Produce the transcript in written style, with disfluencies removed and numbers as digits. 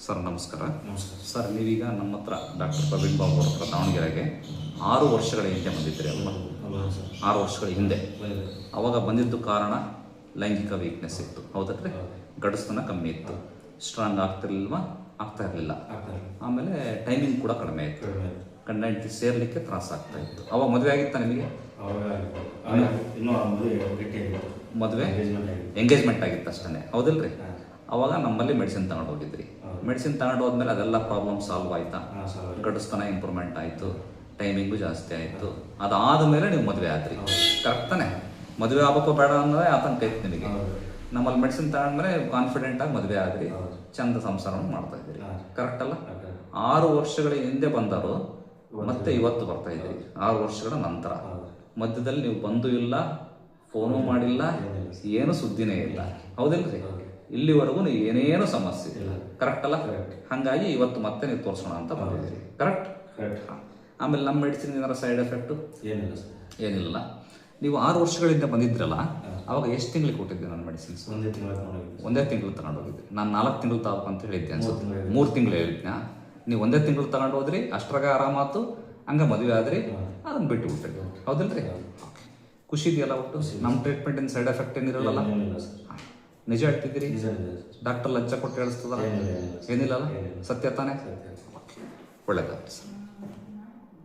Sir ನಮಸ್ಕಾರ. ನಮಸ್ಕಾರ sir ನೀವೀಗ ನಮ್ಮ ಹತ್ರ ಡಾಕ್ಟರ್ ಪ್ರವೀಣ್ ಬಾಬು ಅವ್ರ ಹತ್ರ ದಾವಣಗೆರೆಗೆ 6 ವರ್ಷಗಳ ಹಿಂದೆ ಬಂದಿದ್ರಿ ಅಲ್ವಾ? 6 ವರ್ಷಗಳ ಹಿಂದೆ. ಅವಾಗ ಬಂದಿದ್ದು ಕಾರಣ ಲೈಂಗಿಕ ವೀಕ್ನೆಸ್ ಇತ್ತು, ಹೌದಲ್ರಿ? ಗಡಸ್ತನ ಕಮ್ಮಿ ಇತ್ತು, ಸ್ಟ್ರಾಂಗ್ ಆಗ್ತಾ ಇರಲಿಲ್ಲ. ಆಮೇಲೆ ಟೈಮಿಂಗ್ ಕೂಡ ಕಡಿಮೆ ಇತ್ತು, ಗಂಡ ಹೆಂಡತಿ ಸೇರ್ಲಿಕ್ಕೆ ತ್ರಾಸ ಆಗ್ತಾ ಇತ್ತು. ಅವಾಗ ಮದುವೆ ಆಗಿತ್ತಾ ನಿಮಗೆ? ಮದುವೆ ಎಂಗೇಜ್ಮೆಂಟ್ ಆಗಿತ್ತು ಅಷ್ಟೇ, ಹೌದಲ್ರಿ? ಅವಾಗ ನಮ್ಮಲ್ಲಿ ಮೆಡಿಸಿನ್ ತಗೊಂಡು ಹೋಗಿದ್ರಿ. ಮೆಡಿಸಿನ್ ತಗೊಂಡು ಹೋದ್ಮೇಲೆ ಅದೆಲ್ಲ ಪ್ರಾಬ್ಲಮ್ ಸಾಲ್ವ್ ಆಯ್ತಾ? ಗಡಸ್ತನ ಇಂಪ್ರೂವ್ಮೆಂಟ್ ಆಯಿತು, ಟೈಮಿಂಗು ಜಾಸ್ತಿ ಆಯಿತು. ಅದಾದ ಮೇಲೆ ನೀವು ಮದುವೆ ಆದ್ರಿ, ಕರೆಕ್ಟ್ ತಾನೆ? ಮದುವೆ ಆಗಬೇಕು ಬೇಡ ಅನ್ನೋದೇ ಆತಂಕ ಇತ್ತು ನಿಮಗೆ. ನಮ್ಮಲ್ಲಿ ಮೆಡಿಸಿನ್ ತಗೊಂಡ್ಮೇಲೆ ಕಾನ್ಫಿಡೆಂಟ್ ಆಗಿ ಮದುವೆ ಆದ್ರಿ, ಚಂದ ಸಂಸಾರವನ್ನು ಮಾಡ್ತಾ ಇದ್ದೀರಿ, ಕರೆಕ್ಟ್ ಅಲ್ಲ? 6 ವರ್ಷಗಳ ಹಿಂದೆ ಬಂದರು, ಮತ್ತೆ ಇವತ್ತು ಬರ್ತಾ ಇದ್ದೀರಿ 6 ವರ್ಷಗಳ ನಂತರ. ಮಧ್ಯದಲ್ಲಿ ನೀವು ಬಂದು ಇಲ್ಲ, ಫೋನು ಮಾಡಿಲ್ಲ, ಏನು ಸುದ್ದಿನೇ ಇಲ್ಲ, ಹೌದಿಲ್ರಿ? ಇಲ್ಲಿವರೆಗೂ ನೀವು ಏನೇನು ಸಮಸ್ಯೆ ಇಲ್ಲ, ಕರೆಕ್ಟ್ ಅಲ್ಲ? ಹಾಗಾಗಿ ಇವತ್ತು ಮತ್ತೆ ನೀವು ತೋರಿಸೋಣ ಅಂತ ಬಂದಿದ್ದೀರಿ, ಕರೆಕ್ಟ್? ಆಮೇಲೆ ನಮ್ಮ ಮೆಡಿಸಿನ್ ಏನಾರ ಸೈಡ್ ಎಫೆಕ್ಟು ಏನಿಲ್ಲ. ನೀವು 6 ವರ್ಷಗಳಿಂದ ಬಂದಿದ್ರಲ್ಲ, ಅವಾಗ ಎಷ್ಟು ತಿಂಗಳಿಗೆ ಕೊಟ್ಟಿದ್ದೆ ನನ್ನ ಮೆಡಿಸಿನ್ಸ್? ಒಂದೇ ತಿಂಗಳು ತಗೊಂಡು ಹೋಗಿದ್ರಿ. ನಾನು 4 ತಿಂಗಳು ತಗೋಬೇಕು ಅಂತ ಹೇಳಿದ್ದೆ ಅನ್ಸುತ್ತೆ, 3 ತಿಂಗಳು ಹೇಳಿದ್ನ. ನೀವು ಒಂದೇ ತಿಂಗಳು ತಗೊಂಡು ಹೋದ್ರಿ, ಅಷ್ಟ್ರಾಗ ಆರಾಮಾತು, ಹಂಗೆ ಮದುವೆ ಆದ್ರಿ, ಅದನ್ನು ಬಿಟ್ಟು ಬಿಟ್ರಿ, ಹೌದಿಲ್ರಿ? ಖುಷಿ ಇದೆಯಲ್ಲ ಒಟ್ಟು? ನಮ್ಮ ಟ್ರೀಟ್ಮೆಂಟಿನ ಸೈಡ್ ಎಫೆಕ್ಟ್ ಏನಿರಲ್ಲ, ನಿಜ ಹೇಳ್ತಿದ್ದೀರಿ? ಡಾಕ್ಟರ್ ಲಂಚ ಕೊಟ್ಟು ಹೇಳಿಸ್ತದ? ಏನಿಲ್ಲ, ಸತ್ಯ ತಾನೇ? ಒಳ್ಳೆದಾಗ್ತದೆ ಸರ್.